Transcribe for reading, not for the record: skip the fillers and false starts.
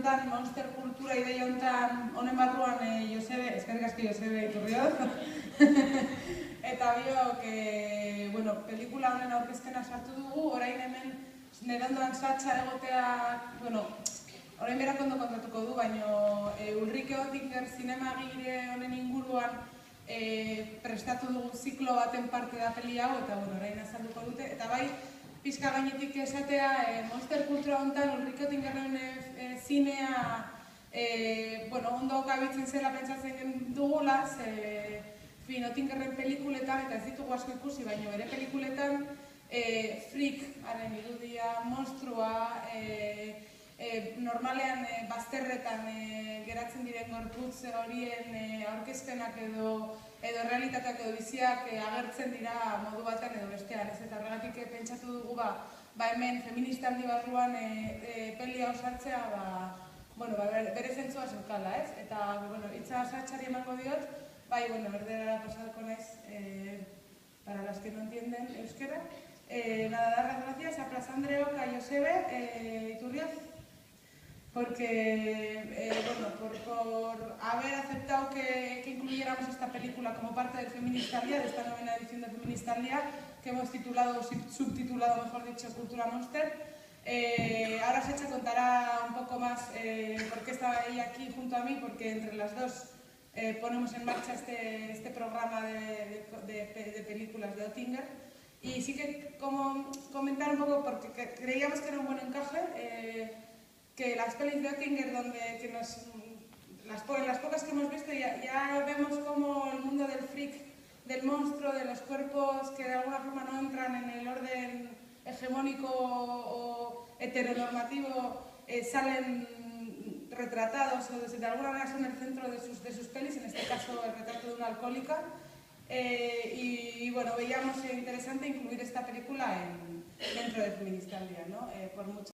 honetan, monster kultura ideia honetan, honen barruan Josebe, eskerrik asko Josebe Iturrioz, eta biok, bueno, pelikula honen aurkezpena sartu dugu, orain hemen nire ondoan Satxa egotea, bueno, orain berak ondo kontatuko du, baina Ulrike Oettinger zinemagile honen inguruan prestatu dugu ziklo baten parte da peli hau, eta bueno, orain azalduko dute, eta bai, pixka gainetik esatea, monster kultura honetan Ulrike Oettingerren zinea ondo kabitzen zela pentsatzen dugula, ze Oettingerren pelikuletan, eta ez ditugu asko ikusi, baina bere pelikuletan freak-aren irudia, monstrua, normalean bazterretan geratzen diren gorputz horien aurkezpenak edo realitateak edo biziak agertzen dira modu batean edo bestean, ez eta horregatik pentsatu dugu hemen feminista handi barruan peli hau sartzea bere zentzua zeukala, ez? Eta hitza Satxari emango diot, erderara pasatuko naiz para las que no entienden euskera. Nada, dar las gracias a Plaza Andreok, a Josebe Iturrioz, porque, por haber aceptado que incluyéramos esta película como parte del Feminista al Día, de esta novena edición del Feminista al Día, que hemos subtitulado, mejor dicho, Cultura Monster. Ahora Satxa contará un poco más por qué está ella aquí junto a mí, porque entre las dos ponemos en marcha este programa de películas de Oettinger. Y sí que comentar un poco, porque creíamos que era un buen encaje, que las pelis de Oettinger, las pocas que hemos visto, ya vemos como el mundo del freak, del monstruo, de los cuerpos que de alguna forma no entran en el orden hegemónico o heteronormativo, salen retratados o de alguna manera son el centro de sus pelis, en este caso el retrato de una alcohólica. Y bueno, veíamos interesante incluir esta película dentro del Feminista al Día, ¿no? Por mucho